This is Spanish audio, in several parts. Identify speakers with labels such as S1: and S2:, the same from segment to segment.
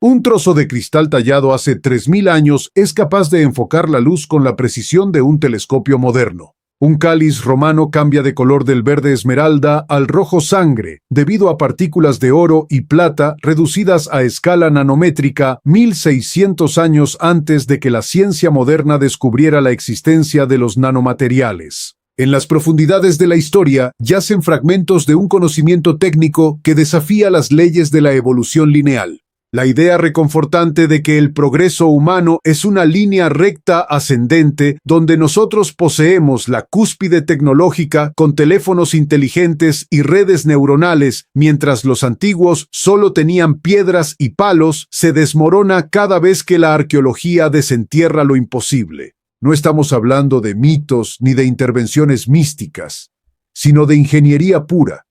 S1: Un trozo de cristal tallado hace 3000 años es capaz de enfocar la luz con la precisión de un telescopio moderno. Un cáliz romano cambia de color del verde esmeralda al rojo sangre debido a partículas de oro y plata reducidas a escala nanométrica 1600 años antes de que la ciencia moderna descubriera la existencia de los nanomateriales. En las profundidades de la historia yacen fragmentos de un conocimiento técnico que desafía las leyes de la evolución lineal. La idea reconfortante de que el progreso humano es una línea recta ascendente donde nosotros poseemos la cúspide tecnológica con teléfonos inteligentes y redes neuronales, mientras los antiguos solo tenían piedras y palos, se desmorona cada vez que la arqueología desentierra lo imposible. No estamos hablando de mitos ni de intervenciones místicas, sino de ingeniería pura,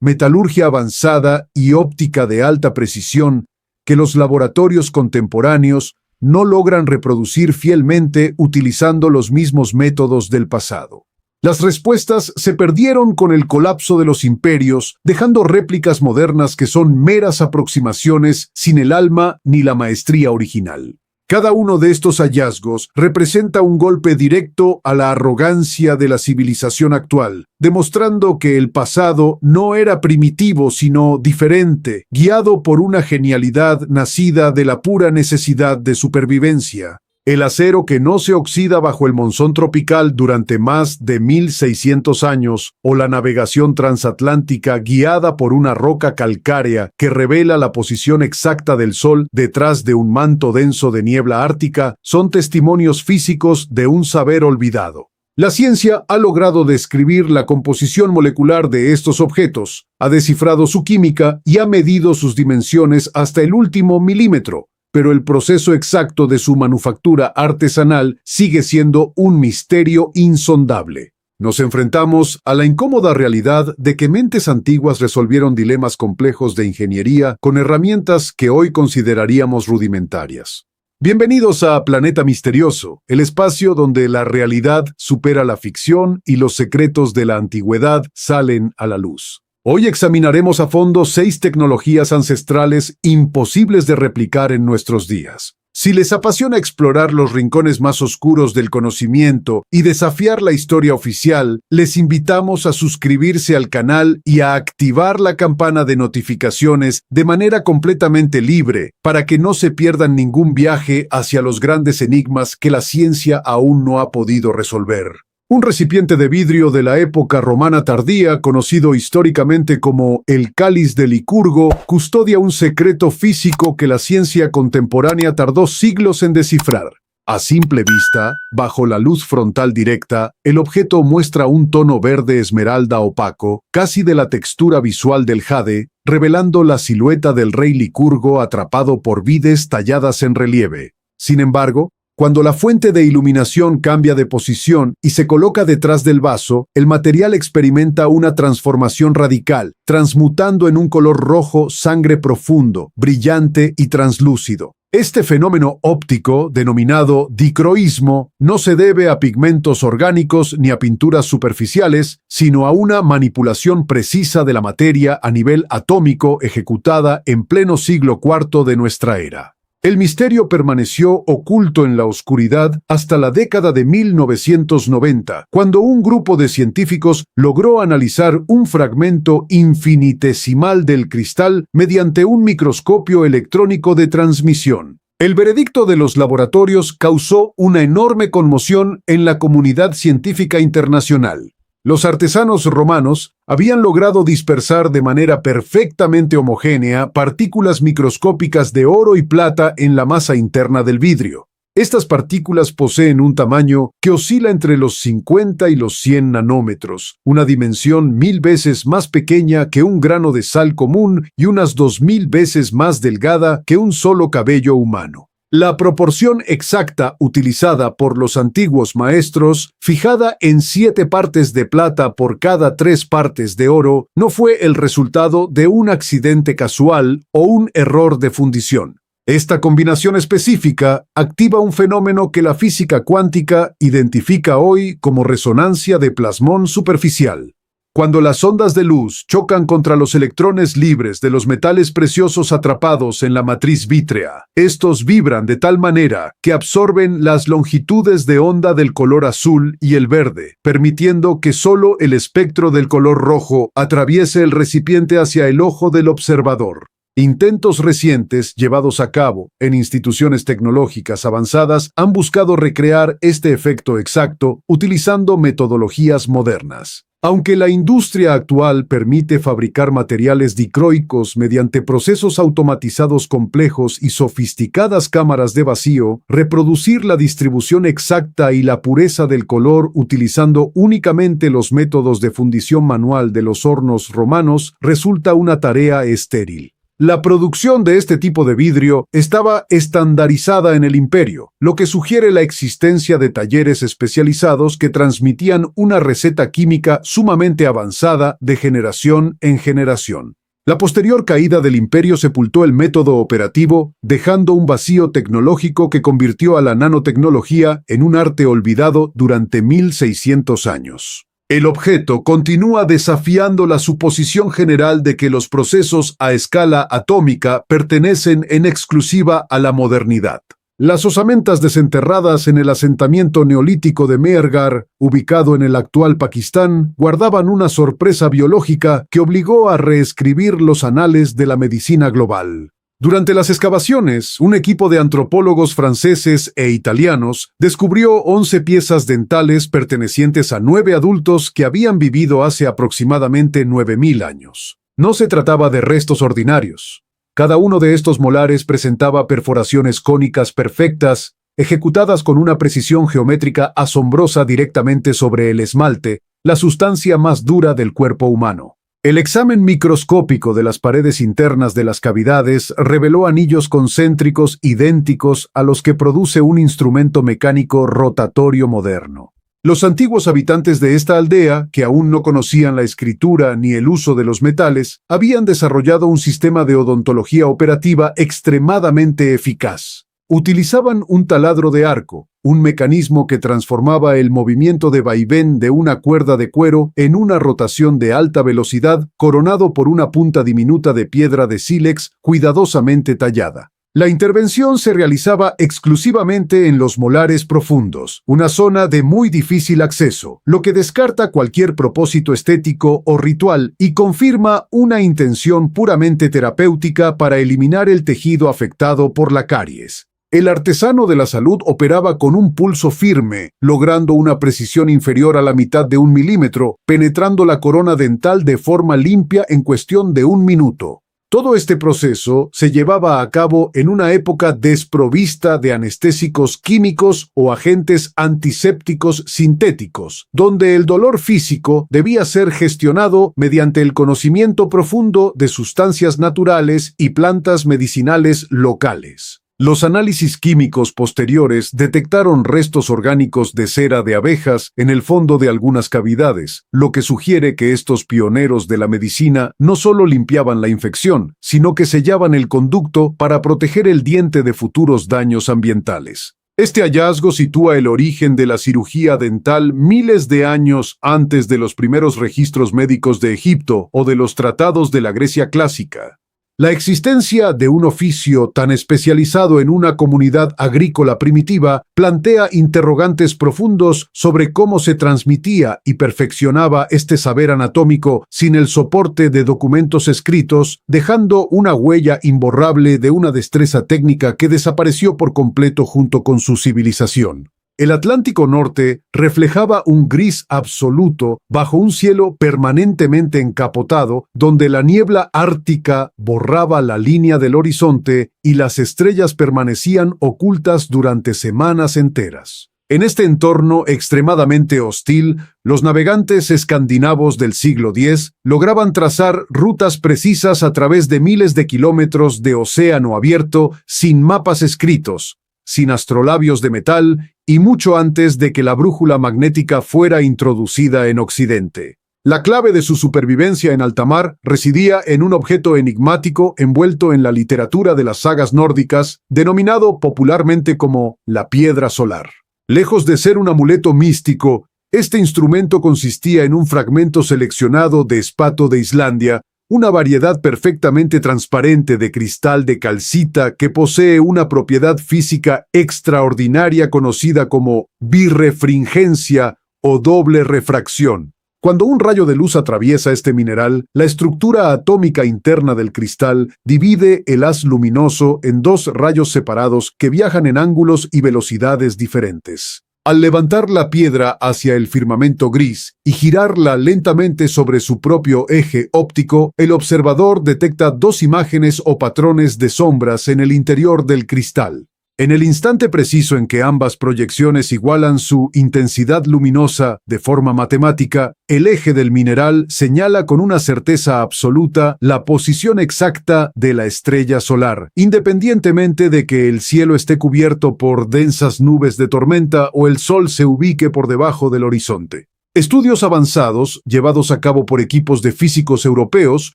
S1: metalurgia avanzada y óptica de alta precisión que los laboratorios contemporáneos no logran reproducir fielmente utilizando los mismos métodos del pasado. Las respuestas se perdieron con el colapso de los imperios, dejando réplicas modernas que son meras aproximaciones sin el alma ni la maestría original. Cada uno de estos hallazgos representa un golpe directo a la arrogancia de la civilización actual, demostrando que el pasado no era primitivo sino diferente, guiado por una genialidad nacida de la pura necesidad de supervivencia. El acero que no se oxida bajo el monzón tropical durante más de 1600 años, o la navegación transatlántica guiada por una roca calcárea que revela la posición exacta del Sol detrás de un manto denso de niebla ártica, son testimonios físicos de un saber olvidado. La ciencia ha logrado describir la composición molecular de estos objetos, ha descifrado su química y ha medido sus dimensiones hasta el último milímetro. Pero el proceso exacto de su manufactura artesanal sigue siendo un misterio insondable. Nos enfrentamos a la incómoda realidad de que mentes antiguas resolvieron dilemas complejos de ingeniería con herramientas que hoy consideraríamos rudimentarias. Bienvenidos a Planeta Misterioso, el espacio donde la realidad supera la ficción y los secretos de la antigüedad salen a la luz. Hoy examinaremos a fondo 6 tecnologías ancestrales imposibles de replicar en nuestros días. Si les apasiona explorar los rincones más oscuros del conocimiento y desafiar la historia oficial, les invitamos a suscribirse al canal y a activar la campana de notificaciones de manera completamente libre para que no se pierdan ningún viaje hacia los grandes enigmas que la ciencia aún no ha podido resolver. Un recipiente de vidrio de la época romana tardía, conocido históricamente como el cáliz de Licurgo, custodia un secreto físico que la ciencia contemporánea tardó siglos en descifrar. A simple vista, bajo la luz frontal directa, el objeto muestra un tono verde esmeralda opaco, casi de la textura visual del jade, revelando la silueta del rey Licurgo atrapado por vides talladas en relieve. Sin embargo, cuando la fuente de iluminación cambia de posición y se coloca detrás del vaso, el material experimenta una transformación radical, transmutando en un color rojo sangre profundo, brillante y translúcido. Este fenómeno óptico, denominado dicroísmo, no se debe a pigmentos orgánicos ni a pinturas superficiales, sino a una manipulación precisa de la materia a nivel atómico ejecutada en pleno siglo IV de nuestra era. El misterio permaneció oculto en la oscuridad hasta la década de 1990, cuando un grupo de científicos logró analizar un fragmento infinitesimal del cristal mediante un microscopio electrónico de transmisión. El veredicto de los laboratorios causó una enorme conmoción en la comunidad científica internacional. Los artesanos romanos habían logrado dispersar de manera perfectamente homogénea partículas microscópicas de oro y plata en la masa interna del vidrio. Estas partículas poseen un tamaño que oscila entre los 50 y los 100 nanómetros, una dimensión 1000 veces más pequeña que un grano de sal común y unas 2000 veces más delgada que un solo cabello humano. La proporción exacta utilizada por los antiguos maestros, fijada en 7 partes de plata por cada 3 partes de oro, no fue el resultado de un accidente casual o un error de fundición. Esta combinación específica activa un fenómeno que la física cuántica identifica hoy como resonancia de plasmón superficial. Cuando las ondas de luz chocan contra los electrones libres de los metales preciosos atrapados en la matriz vítrea, estos vibran de tal manera que absorben las longitudes de onda del color azul y el verde, permitiendo que solo el espectro del color rojo atraviese el recipiente hacia el ojo del observador. Intentos recientes llevados a cabo en instituciones tecnológicas avanzadas han buscado recrear este efecto exacto utilizando metodologías modernas. Aunque la industria actual permite fabricar materiales dicroicos mediante procesos automatizados complejos y sofisticadas cámaras de vacío, reproducir la distribución exacta y la pureza del color utilizando únicamente los métodos de fundición manual de los hornos romanos resulta una tarea estéril. La producción de este tipo de vidrio estaba estandarizada en el imperio, lo que sugiere la existencia de talleres especializados que transmitían una receta química sumamente avanzada de generación en generación. La posterior caída del imperio sepultó el método operativo, dejando un vacío tecnológico que convirtió a la nanotecnología en un arte olvidado durante 1600 años. El objeto continúa desafiando la suposición general de que los procesos a escala atómica pertenecen en exclusiva a la modernidad. Las osamentas desenterradas en el asentamiento neolítico de Mehrgarh, ubicado en el actual Pakistán, guardaban una sorpresa biológica que obligó a reescribir los anales de la medicina global. Durante las excavaciones, un equipo de antropólogos franceses e italianos descubrió 11 piezas dentales pertenecientes a 9 adultos que habían vivido hace aproximadamente 9.000 años. No se trataba de restos ordinarios. Cada uno de estos molares presentaba perforaciones cónicas perfectas, ejecutadas con una precisión geométrica asombrosa directamente sobre el esmalte, la sustancia más dura del cuerpo humano. El examen microscópico de las paredes internas de las cavidades reveló anillos concéntricos idénticos a los que produce un instrumento mecánico rotatorio moderno. Los antiguos habitantes de esta aldea, que aún no conocían la escritura ni el uso de los metales, habían desarrollado un sistema de odontología operativa extremadamente eficaz. Utilizaban un taladro de arco, un mecanismo que transformaba el movimiento de vaivén de una cuerda de cuero en una rotación de alta velocidad coronado por una punta diminuta de piedra de sílex cuidadosamente tallada. La intervención se realizaba exclusivamente en los molares profundos, una zona de muy difícil acceso, lo que descarta cualquier propósito estético o ritual y confirma una intención puramente terapéutica para eliminar el tejido afectado por la caries. El artesano de la salud operaba con un pulso firme, logrando una precisión inferior a la mitad de 1 milímetro, penetrando la corona dental de forma limpia en cuestión de 1 minuto. Todo este proceso se llevaba a cabo en una época desprovista de anestésicos químicos o agentes antisépticos sintéticos, donde el dolor físico debía ser gestionado mediante el conocimiento profundo de sustancias naturales y plantas medicinales locales. Los análisis químicos posteriores detectaron restos orgánicos de cera de abejas en el fondo de algunas cavidades, lo que sugiere que estos pioneros de la medicina no solo limpiaban la infección, sino que sellaban el conducto para proteger el diente de futuros daños ambientales. Este hallazgo sitúa el origen de la cirugía dental miles de años antes de los primeros registros médicos de Egipto o de los tratados de la Grecia clásica. La existencia de un oficio tan especializado en una comunidad agrícola primitiva plantea interrogantes profundos sobre cómo se transmitía y perfeccionaba este saber anatómico sin el soporte de documentos escritos, dejando una huella imborrable de una destreza técnica que desapareció por completo junto con su civilización. El Atlántico Norte reflejaba un gris absoluto bajo un cielo permanentemente encapotado, donde la niebla ártica borraba la línea del horizonte y las estrellas permanecían ocultas durante semanas enteras. En este entorno extremadamente hostil, los navegantes escandinavos del siglo X lograban trazar rutas precisas a través de miles de kilómetros de océano abierto sin mapas escritos, sin astrolabios de metal y mucho antes de que la brújula magnética fuera introducida en Occidente. La clave de su supervivencia en alta mar residía en un objeto enigmático envuelto en la literatura de las sagas nórdicas, denominado popularmente como la piedra solar. Lejos de ser un amuleto místico, Este instrumento consistía en un fragmento seleccionado de espato de Islandia, una variedad perfectamente transparente de cristal de calcita que posee una propiedad física extraordinaria conocida como birrefringencia o doble refracción. Cuando un rayo de luz atraviesa este mineral, la estructura atómica interna del cristal divide el haz luminoso en dos rayos separados que viajan en ángulos y velocidades diferentes. Al levantar la piedra hacia el firmamento gris y girarla lentamente sobre su propio eje óptico, el observador detecta dos imágenes o patrones de sombras en el interior del cristal. En el instante preciso en que ambas proyecciones igualan su intensidad luminosa de forma matemática, el eje del mineral señala con una certeza absoluta la posición exacta de la estrella solar, independientemente de que el cielo esté cubierto por densas nubes de tormenta o el sol se ubique por debajo del horizonte. Estudios avanzados, llevados a cabo por equipos de físicos europeos,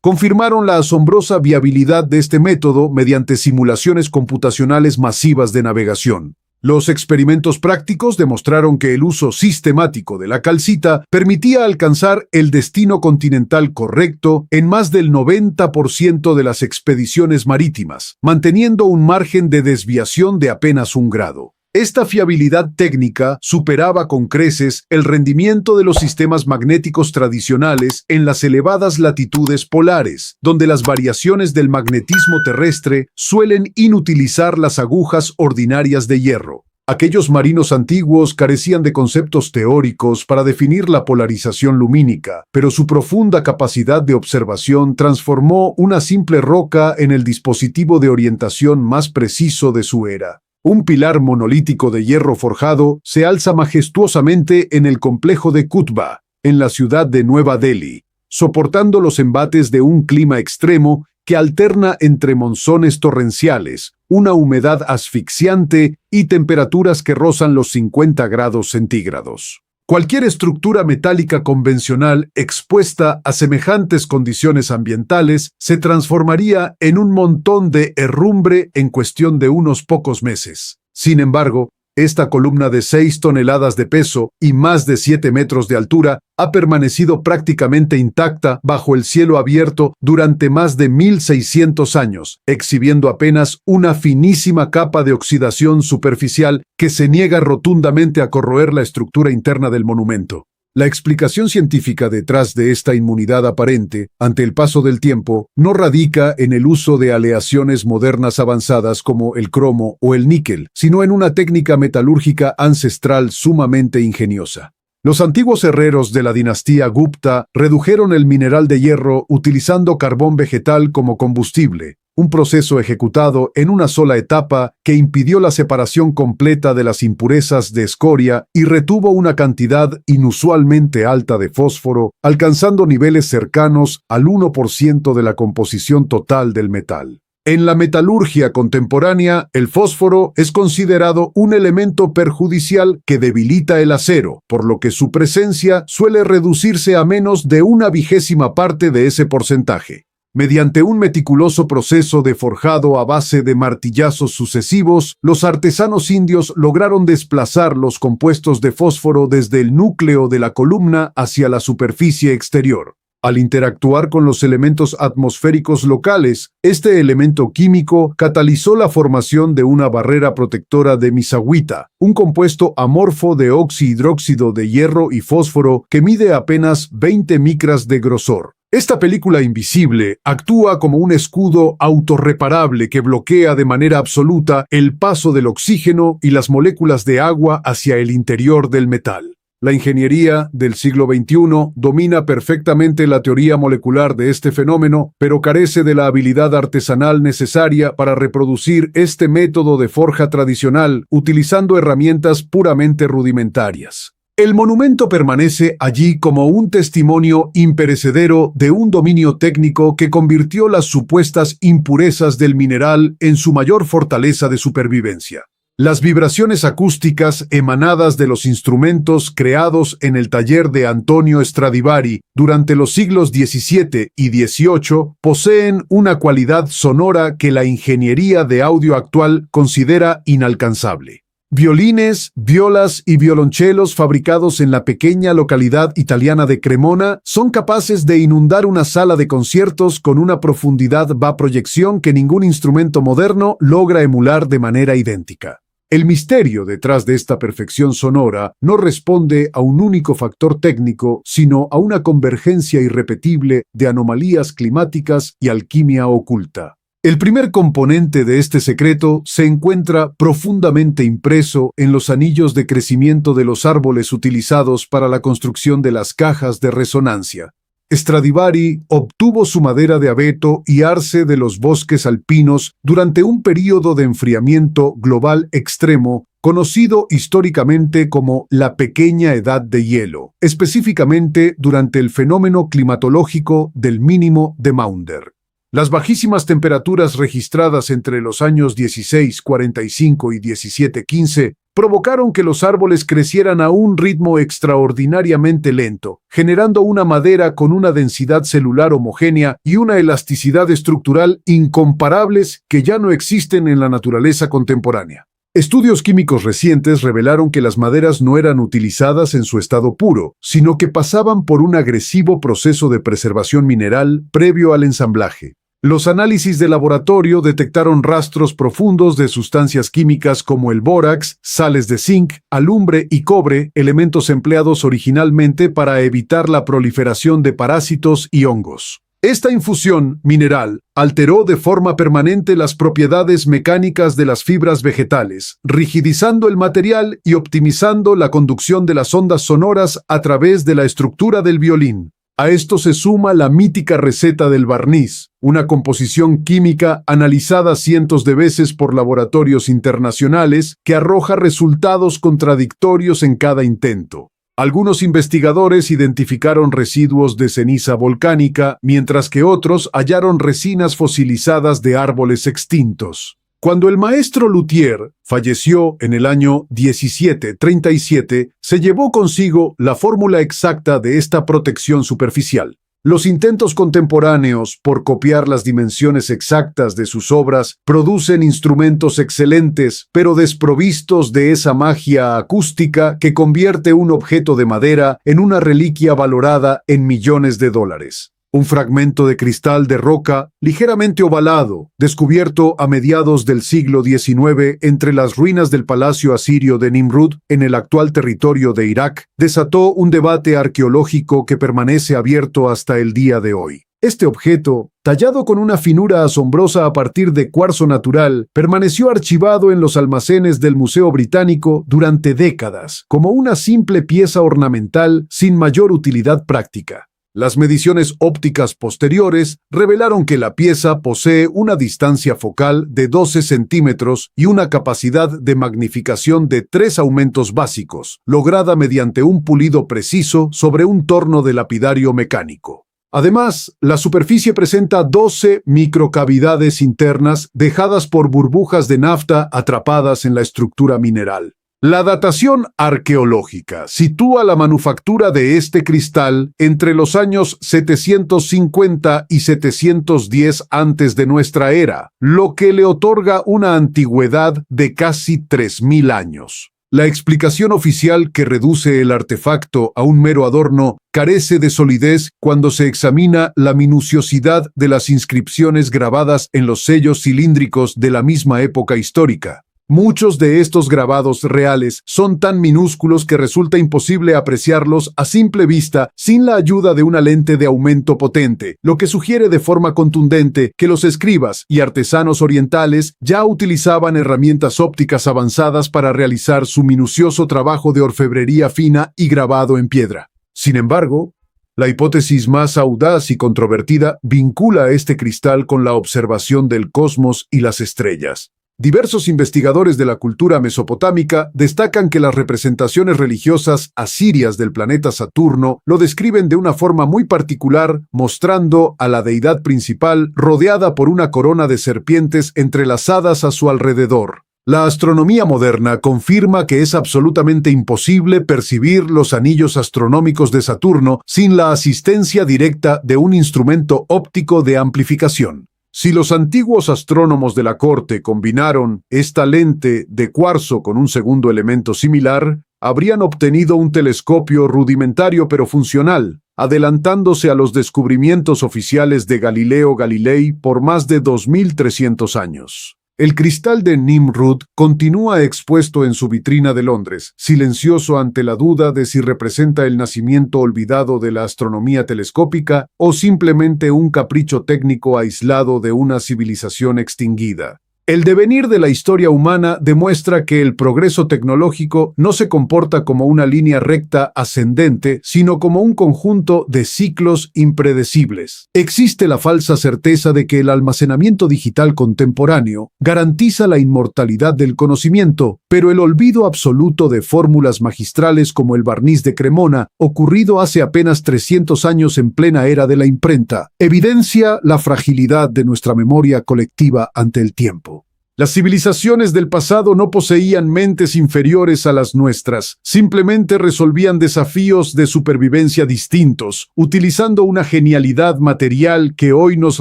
S1: confirmaron la asombrosa viabilidad de este método mediante simulaciones computacionales masivas de navegación. Los experimentos prácticos demostraron que el uso sistemático de la calcita permitía alcanzar el destino continental correcto en más del 90% de las expediciones marítimas, manteniendo un margen de desviación de apenas 1 grado. Esta fiabilidad técnica superaba con creces el rendimiento de los sistemas magnéticos tradicionales en las elevadas latitudes polares, donde las variaciones del magnetismo terrestre suelen inutilizar las agujas ordinarias de hierro. Aquellos marinos antiguos carecían de conceptos teóricos para definir la polarización lumínica, pero su profunda capacidad de observación transformó una simple roca en el dispositivo de orientación más preciso de su era. Un pilar monolítico de hierro forjado se alza majestuosamente en el complejo de Qutba, en la ciudad de Nueva Delhi, soportando los embates de un clima extremo que alterna entre monzones torrenciales, una humedad asfixiante y temperaturas que rozan los 50 grados centígrados. Cualquier estructura metálica convencional expuesta a semejantes condiciones ambientales se transformaría en un montón de herrumbre en cuestión de unos pocos meses. Sin embargo, esta columna de 6 toneladas de peso y más de 7 metros de altura ha permanecido prácticamente intacta bajo el cielo abierto durante más de 1600 años, exhibiendo apenas una finísima capa de oxidación superficial que se niega rotundamente a corroer la estructura interna del monumento. La explicación científica detrás de esta inmunidad aparente, ante el paso del tiempo, no radica en el uso de aleaciones modernas avanzadas como el cromo o el níquel, sino en una técnica metalúrgica ancestral sumamente ingeniosa. Los antiguos herreros de la dinastía Gupta redujeron el mineral de hierro utilizando carbón vegetal como combustible, un proceso ejecutado en una sola etapa que impidió la separación completa de las impurezas de escoria y retuvo una cantidad inusualmente alta de fósforo, alcanzando niveles cercanos al 1% de la composición total del metal. En la metalurgia contemporánea, el fósforo es considerado un elemento perjudicial que debilita el acero, por lo que su presencia suele reducirse a menos de 1/20 parte de ese porcentaje. Mediante un meticuloso proceso de forjado a base de martillazos sucesivos, los artesanos indios lograron desplazar los compuestos de fósforo desde el núcleo de la columna hacia la superficie exterior. Al interactuar con los elementos atmosféricos locales, este elemento químico catalizó la formación de una barrera protectora de misahuita, un compuesto amorfo de oxihidróxido de hierro y fósforo que mide apenas 20 micras de grosor. Esta película invisible actúa como un escudo autorreparable que bloquea de manera absoluta el paso del oxígeno y las moléculas de agua hacia el interior del metal. La ingeniería del siglo XXI domina perfectamente la teoría molecular de este fenómeno, pero carece de la habilidad artesanal necesaria para reproducir este método de forja tradicional utilizando herramientas puramente rudimentarias. El monumento permanece allí como un testimonio imperecedero de un dominio técnico que convirtió las supuestas impurezas del mineral en su mayor fortaleza de supervivencia. Las vibraciones acústicas emanadas de los instrumentos creados en el taller de Antonio Stradivari durante los siglos XVII y XVIII poseen una cualidad sonora que la ingeniería de audio actual considera inalcanzable. Violines, violas y violonchelos fabricados en la pequeña localidad italiana de Cremona son capaces de inundar una sala de conciertos con una profundidad va proyección que ningún instrumento moderno logra emular de manera idéntica. El misterio detrás de esta perfección sonora no responde a un único factor técnico, sino a una convergencia irrepetible de anomalías climáticas y alquimia oculta. El primer componente de este secreto se encuentra profundamente impreso en los anillos de crecimiento de los árboles utilizados para la construcción de las cajas de resonancia. Stradivari obtuvo su madera de abeto y arce de los bosques alpinos durante un período de enfriamiento global extremo conocido históricamente como la Pequeña Edad de Hielo, específicamente durante el fenómeno climatológico del mínimo de Maunder. Las bajísimas temperaturas registradas entre los años 1645 y 1715 provocaron que los árboles crecieran a un ritmo extraordinariamente lento, generando una madera con una densidad celular homogénea y una elasticidad estructural incomparables que ya no existen en la naturaleza contemporánea. Estudios químicos recientes revelaron que las maderas no eran utilizadas en su estado puro, sino que pasaban por un agresivo proceso de preservación mineral previo al ensamblaje. Los análisis de laboratorio detectaron rastros profundos de sustancias químicas como el bórax, sales de zinc, alumbre y cobre, elementos empleados originalmente para evitar la proliferación de parásitos y hongos. Esta infusión mineral alteró de forma permanente las propiedades mecánicas de las fibras vegetales, rigidizando el material y optimizando la conducción de las ondas sonoras a través de la estructura del violín. A esto se suma la mítica receta del barniz, una composición química analizada cientos de veces por laboratorios internacionales que arroja resultados contradictorios en cada intento. Algunos investigadores identificaron residuos de ceniza volcánica, mientras que otros hallaron resinas fosilizadas de árboles extintos. Cuando el maestro Luthier falleció en el año 1737, se llevó consigo la fórmula exacta de esta protección superficial. Los intentos contemporáneos por copiar las dimensiones exactas de sus obras producen instrumentos excelentes, pero desprovistos de esa magia acústica que convierte un objeto de madera en una reliquia valorada en millones de dólares. Un fragmento de cristal de roca ligeramente ovalado, descubierto a mediados del siglo XIX entre las ruinas del palacio asirio de Nimrud en el actual territorio de Irak, desató un debate arqueológico que permanece abierto hasta el día de hoy. Este objeto, tallado con una finura asombrosa a partir de cuarzo natural, permaneció archivado en los almacenes del Museo Británico durante décadas, como una simple pieza ornamental sin mayor utilidad práctica. Las mediciones ópticas posteriores revelaron que la pieza posee una distancia focal de 12 centímetros y una capacidad de magnificación de 3 aumentos básicos, lograda mediante un pulido preciso sobre un torno de lapidario mecánico. Además, la superficie presenta 12 microcavidades internas dejadas por burbujas de nafta atrapadas en la estructura mineral. La datación arqueológica sitúa la manufactura de este cristal entre los años 750 y 710 antes de nuestra era, lo que le otorga una antigüedad de casi 3000 años. La explicación oficial que reduce el artefacto a un mero adorno carece de solidez cuando se examina la minuciosidad de las inscripciones grabadas en los sellos cilíndricos de la misma época histórica. Muchos de estos grabados reales son tan minúsculos que resulta imposible apreciarlos a simple vista sin la ayuda de una lente de aumento potente, lo que sugiere de forma contundente que los escribas y artesanos orientales ya utilizaban herramientas ópticas avanzadas para realizar su minucioso trabajo de orfebrería fina y grabado en piedra. Sin embargo, la hipótesis más audaz y controvertida vincula este cristal con la observación del cosmos y las estrellas. Diversos investigadores de la cultura mesopotámica destacan que las representaciones religiosas asirias del planeta Saturno lo describen de una forma muy particular, mostrando a la deidad principal rodeada por una corona de serpientes entrelazadas a su alrededor. La astronomía moderna confirma que es absolutamente imposible percibir los anillos astronómicos de Saturno sin la asistencia directa de un instrumento óptico de amplificación. Si los antiguos astrónomos de la corte combinaron esta lente de cuarzo con un segundo elemento similar, habrían obtenido un telescopio rudimentario pero funcional, adelantándose a los descubrimientos oficiales de Galileo Galilei por más de 2300 años. El cristal de Nimrud continúa expuesto en su vitrina de Londres, silencioso ante la duda de si representa el nacimiento olvidado de la astronomía telescópica o simplemente un capricho técnico aislado de una civilización extinguida. El devenir de la historia humana demuestra que el progreso tecnológico no se comporta como una línea recta ascendente, sino como un conjunto de ciclos impredecibles. Existe la falsa certeza de que el almacenamiento digital contemporáneo garantiza la inmortalidad del conocimiento, pero el olvido absoluto de fórmulas magistrales como el barniz de Cremona, ocurrido hace apenas 300 años en plena era de la imprenta, evidencia la fragilidad de nuestra memoria colectiva ante el tiempo. Las civilizaciones del pasado no poseían mentes inferiores a las nuestras, simplemente resolvían desafíos de supervivencia distintos, utilizando una genialidad material que hoy nos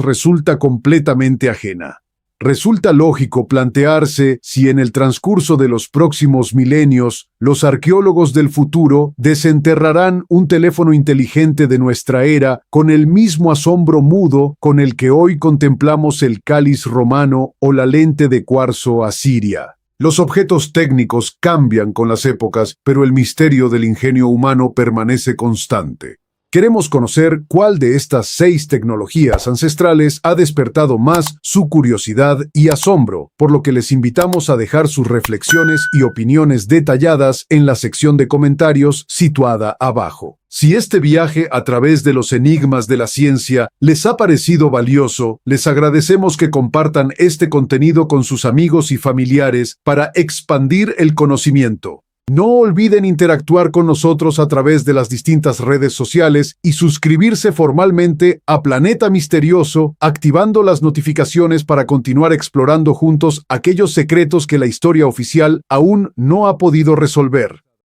S1: resulta completamente ajena. Resulta lógico plantearse si en el transcurso de los próximos milenios los arqueólogos del futuro desenterrarán un teléfono inteligente de nuestra era con el mismo asombro mudo con el que hoy contemplamos el cáliz romano o la lente de cuarzo asiria. Los objetos técnicos cambian con las épocas, pero el misterio del ingenio humano permanece constante. Queremos conocer cuál de estas 6 tecnologías ancestrales ha despertado más su curiosidad y asombro, por lo que les invitamos a dejar sus reflexiones y opiniones detalladas en la sección de comentarios situada abajo. Si este viaje a través de los enigmas de la ciencia les ha parecido valioso, les agradecemos que compartan este contenido con sus amigos y familiares para expandir el conocimiento. No olviden interactuar con nosotros a través de las distintas redes sociales y suscribirse formalmente a Planeta Misterioso, activando las notificaciones para continuar explorando juntos aquellos secretos que la historia oficial aún no ha podido resolver.